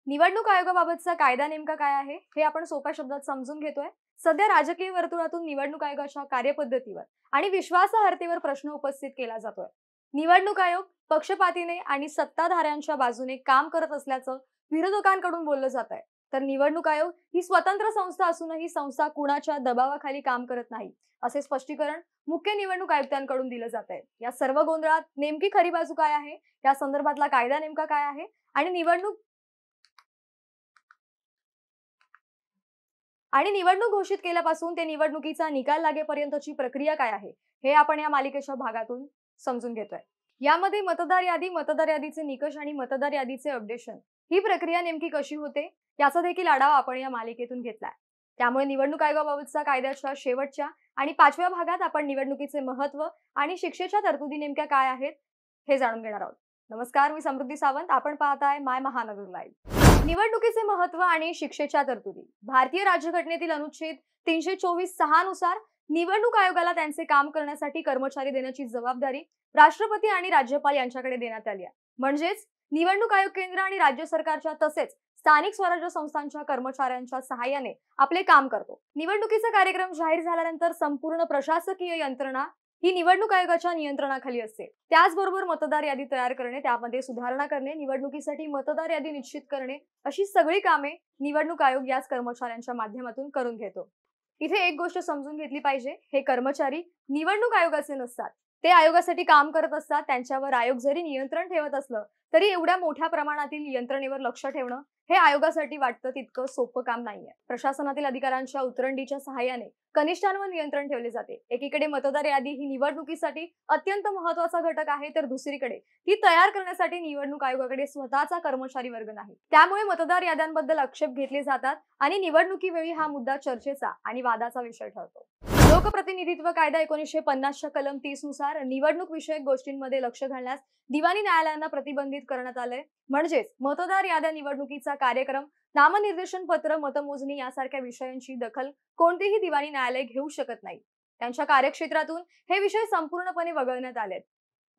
निवडणूक आयोगाबाबतचा कायदा नेमका काय आहे हे आपण सोप्या शब्दात समजून घेतोय. सध्या राजकीय वर्तुळातून निवडणूक आयोगाच्या कार्यपद्धतीवर आणि विश्वासार्हतेवर प्रश्न उपस्थित केला जातोय. निवडणूक आयोग पक्षपातीने आणि सत्ताधाऱ्यांच्या बाजूने काम करत असल्याचं विरोधकांकडून बोललं जात आहे. तर निवडणूक आयोग ही स्वतंत्र संस्था असूनही संस्था कुणाच्या दबावाखाली काम करत नाही, असे स्पष्टीकरण मुख्य निवडणूक आयुक्तांकडून दिलं जात आहे. या सर्व गोंधळात नेमकी खरी बाजू काय आहे, या संदर्भातला कायदा नेमका काय आहे आणि निवडणूक घोषित केल्यापासून ते निवडणुकीचा निकाल लागेपर्यंतची प्रक्रिया काय आहे, हे आपण या मालिकेच्या भागातून समजून घेतोय. यामध्ये मतदार यादी, मतदार यादीचे निकष आणि मतदार यादीचे अपडेशन ही प्रक्रिया नेमकी कशी होते याचा देखील आढावा आपण या मालिकेतून घेतलाय. त्यामुळे निवडणूक आयोगाबाबतच्या कायद्याच्या शेवटच्या आणि 5व्या भागात आपण निवडणुकीचे महत्त्व आणि शिक्षेच्या तरतुदी नेमक्या काय आहेत हे जाणून घेणार आहोत. नमस्कार, मी समृद्धी सावंत. आपण पाहताय माय महानगर लाईव्ह. निवडणुकीचे महत्त्व आणि शिक्षेच्या तरतुदी. भारतीय राज्यघटनेतील अनुच्छेद 324(6) नुसार निवडणूक आयोगाला त्यांचे काम करण्यासाठी कर्मचारी देण्याची जबाबदारी राष्ट्रपती आणि राज्यपाल यांच्याकडे देण्यात आली आहे. म्हणजेच निवडणूक आयोग केंद्र आणि राज्य सरकारच्या तसेच स्थानिक स्वराज्य संस्थांच्या कर्मचाऱ्यांच्या सहाय्याने आपले काम करतो. निवडणुकीचा कार्यक्रम जाहीर झाल्यानंतर संपूर्ण प्रशासकीय यंत्रणा ही निवडणूक आयोगाच्या नियंत्रणाखाली असते. त्याचबरोबर मतदार यादी तयार करणे, त्यामध्ये सुधारणा करणे, निवडणुकीसाठी मतदार यादी निश्चित करणे अशी सगळी कामे निवडणूक आयोग याच कर्मचाऱ्यांच्या माध्यमातून करून घेतो. इथे एक गोष्ट समजून घेतली पाहिजे, हे कर्मचारी निवडणूक आयोगाचे नसतात. ते आयोगासाठी काम करत असतात. त्यांच्यावर आयोग जरी नियंत्रण ठेवत असलं तरी एवढ्या मोठ्या प्रमाणातील यंत्रणेवर लक्ष ठेवणं हे आयोगासाठी वाटतं तितकं सोपं काम नाहीये. प्रशासनातील अधिकाऱ्यांच्या उतरंडीच्या सहाय्याने कनिष्ठांवर नियंत्रण ठेवले जाते. एकीकडे मतदार यादी ही निवडणुकीसाठी अत्यंत महत्त्वाचा घटक आहे, तर दुसरीकडे ती तयार करण्यासाठी निवडणूक आयोगाकडे स्वतःचा कर्मचारी वर्ग नाही. त्यामुळे मतदार याद्यांबद्दल आक्षेप घेतले जातात आणि निवडणुकीवेळी हा मुद्दा चर्चेचा आणि वादाचा विषय ठरतो. लोकप्रतिनिधित्व कायदा 1950च्या कलम 30 नुसार निवडणूक विषयक गोष्टींमध्ये लक्ष घालण्यास दिवाणी न्यायालयांना प्रतिबंधित करण्यात आलंय. म्हणजेच मतदार याद्या, निवडणुकीचा कार्यक्रम, नामनिर्देशन पत्र, मतमोजणी यासारख्या विषयांची दखल कोणतेही दिवाणी न्यायालय घेऊ शकत नाही. त्यांच्या कार्यक्षेत्रातून हे विषय संपूर्णपणे वगळण्यात आलेत.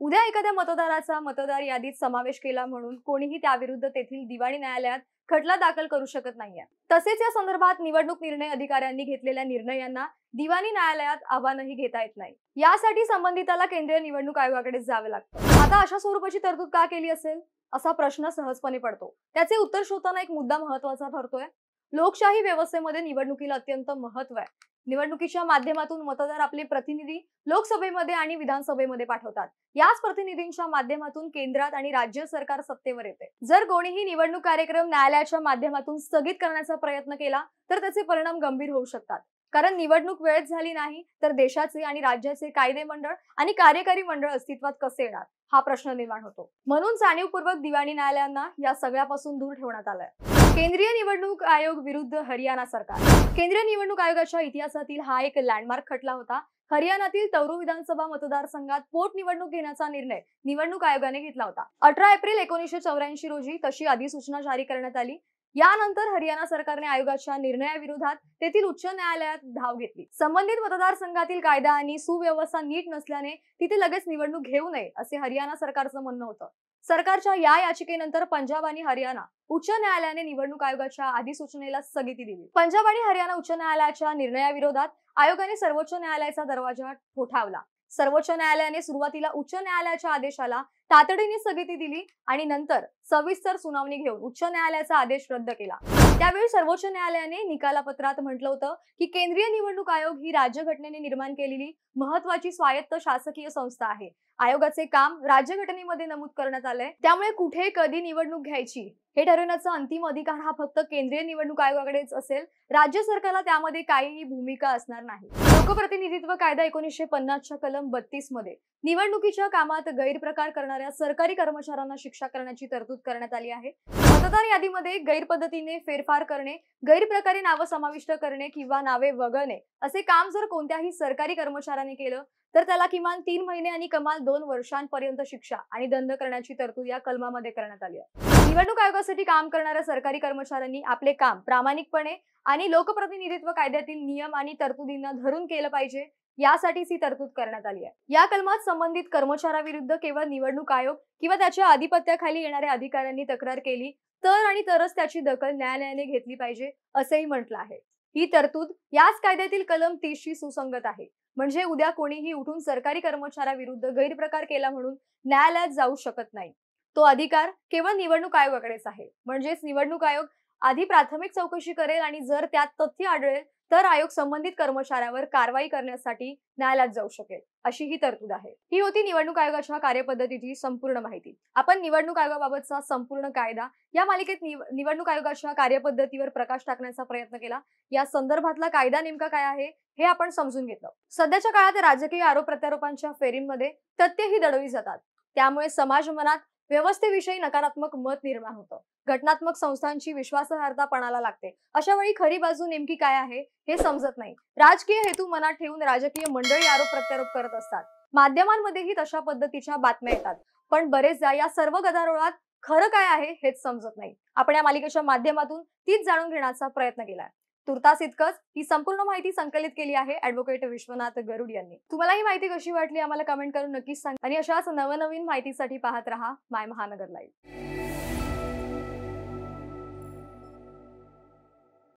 उद्या एखाद्या मतदाराचा मतदार यादीत समावेश केला म्हणून कोणीही त्याविरुद्ध तेथील दिवाणी न्यायालयात खटला दाखल करू शकत नाहीये. तसेच या संदर्भात निवडणूक निर्णय अधिकाऱ्यांनी घेतलेल्या निर्णयांना दिवाणी न्यायालयात आव्हानही घेता येत नाही. यासाठी संबंधिताला केंद्रीय निवडणूक आयोगाकडे जावे लागतं. आता अशा स्वरूपाची तरतूद का केली असेल असा प्रश्न सहजपणे पडतो. त्याचे उत्तर शोधताना एक मुद्दा महत्त्वाचा ठरतोय. लोकशाही व्यवस्थेमध्ये निवडणुकीला अत्यंत महत्त्व आहे. निवडणुकीच्या माध्यमातून मतदार आपले प्रतिनिधी लोकसभेमध्ये आणि विधानसभेमध्ये पाठवतात. याच प्रतिनिधींच्या माध्यमातून केंद्रात आणि राज्य सरकार सत्तेवर येते. जर कोणीही निवडणूक कार्यक्रम न्यायालयाच्या माध्यमातून स्थगित करण्याचा प्रयत्न केला तर त्याचे परिणाम गंभीर होऊ शकतात. कारण निवडणूक वेळेत झाली नाही तर देशाचे आणि राज्याचे कायदे मंडळ आणि कार्यकारी मंडळ अस्तित्वात कसे येणार हा प्रश्न निर्माण होतो. म्हणून जाणीवपूर्वक दिवाणी न्यायालयांना या सगळ्यापासून दूर ठेवण्यात आलंय. केंद्रीय निवडणूक आयोग विरुद्ध हरियाणा सरकार. केंद्रीय निवडणूक आयोगाच्या इतिहासातील हा एक लँडमार्क खटला होता. हरियाणातील तौरू विधानसभा मतदारसंघात पोटनिवडणूक घेण्याचा निर्णय निवडणूक आयोगाने घेतला होता. 18 एप्रिल 1984 रोजी तशी अधिसूचना जारी करण्यात आली. यानंतर हरियाणा सरकारने आयोगाच्या निर्णयाविरोधात तेथील उच्च न्यायालयात धाव घेतली. संबंधित मतदारसंघातील कायदा आणि सुव्यवस्था नीट नसल्याने तिथे लगेच निवडणूक घेऊ नये असे हरियाणा सरकारचं म्हणणं होतं. सरकारच्या या याचिकेनंतर पंजाब आणि हरियाणा उच्च न्यायालयाने निवडणूक आयोगाच्या अधिसूचनेला स्थगिती दिली. पंजाब आणि हरियाणा उच्च न्यायालयाच्या निर्णयाविरोधात आयोगाने सर्वोच्च न्यायालयाचा दरवाजा ठोठावला. सर्वोच्च न्यायालयाने सुरुवातीला उच्च न्यायालयाच्या आदेशाला तातडीने स्थगिती दिली आणि नंतर सविस्तर सुनावणी घेऊन उच्च न्यायालयाचा आदेश रद्द केला. त्यावेळी सर्वोच्च न्यायालयाने निकालापत्रात म्हटलं होतं की केंद्रीय निवडणूक आयोग ही राज्यघटनेने निर्माण केलेली महत्त्वाची स्वायत्त शासकीय संस्था आहे. आयोगाचे काम राज्यघटनेमध्ये नमूद करण्यात आलंय. त्यामुळे कुठे कधी निवडणूक घ्यायची हे ठरवण्याचा अंतिम अधिकार हा फक्त केंद्रीय निवडणूक आयोगाकडेच असेल. राज्य सरकारला त्यामध्ये काहीही भूमिका असणार नाही. लोकप्रतिनिधित्व कायदा 1950च्या कलम 32 मध्ये निवडणुकीच्या कामात गैरप्रकार करणाऱ्या सरकारी कर्मचाऱ्यांना शिक्षा करण्याची तरतूद करण्यात आली आहे. मतदार यादीमध्ये गैरपद्धतीने फेरफार करणे, गैरप्रकारे नावं समाविष्ट करणे किंवा नावे वगळणे असे काम जर कोणत्याही सरकारी कर्मचाऱ्याने केलं तर त्याला किमान 3 महिने आणि कमाल 2 वर्षांपर्यंत शिक्षा आणि दंड करण्याची तरतूद या कलमामध्ये करण्यात आली आहे. निवडणूक आयोगासाठी काम करणाऱ्या सरकारी कर्मचाऱ्यांनी आपले काम प्रामाणिकपणे आणि लोकप्रतिनिधित्व कायद्यातील नियम आणि तरतुदींना धरून केलं पाहिजे. यासाठीच ही तरतूद करण्यात आली आहे। या कलमात संबंधित कर्मचाऱ्याविरुद्ध केवळ निवडणूक आयोग किंवा त्याच्या आधिपत्याखाली येणाऱ्या अधिकाऱ्यांनी तक्रार केली तर आणि तरच त्याची दखल न्यायालयाने घेतली पाहिजे असंही म्हटलं आहे। ही तरतूद याच कायद्यातील कलम 30 शी सुसंगत आहे। म्हणजे उद्या कोणीही उठून सरकारी कर्मचाऱ्याविरुद्ध गैरप्रकार केला म्हणून न्यायालयात जाऊ शकत नाही। तो अधिकार केवळ निवडणूक आयोगाकडेच आहे। म्हणजेच निवडणूक आयोग आधी प्राथमिक चौकशी करेल आणि जर त्यात तथ्य आढळेल तर आयोग संबंधित कर्मचाऱ्यावर कारवाई करण्यासाठी न्यायालयात जाऊ शकेल, अशी ही तरतूद आहे। ही होती निवडणूक आयोगाच्या कार्यपद्धतीची संपूर्ण माहिती। आपण निवडणूक आयोगाबाबतचा संपूर्ण कायदा या मालिकेत निवडणूक आयोगाच्या कार्यपद्धतीवर प्रकाश टाकण्याचा प्रयत्न केला। या संदर्भातला कायदा नेमका काय आहे हे आपण समजून घेतलं। सध्याच्या काळात राजकीय आरोप प्रत्यारोपांच्या फेरींमध्ये तथ्यही दडवली जातात, त्यामुळे समाज मनात व्यवस्थेविषयी नकारात्मक मत निर्माण होतं। घटनात्मक संस्थांची विश्वासार्हता पणाला लागते। अशा वेळी खरी बाजू नेमकी काय आहे हे समजत नाही। राजकीय हेतू मनात ठेवून राजकीय मंडळी आरोप प्रत्यारोप करत असतात। माध्यमांमध्येही तशा पद्धतीच्या बातम्या येतात, पण बरेचदा या सर्व गदारोळात खरं काय आहे हेच समजत नाही। आपण या मालिकेच्या माध्यमातून तीच जाणून घेण्याचा प्रयत्न केलाय। तुर्तास इतकंच। ही संपूर्ण माहिती संकलित केली आहे ॲडव्होकेट विश्वनाथ गरुड यांनी। तुम्हाला ही माहिती कशी वाटली आम्हाला कमेंट करून नक्कीच सांगा आणि अशाच नवनवीन माहितीसाठी पाहत रहा माय महानगर लाईव्ह।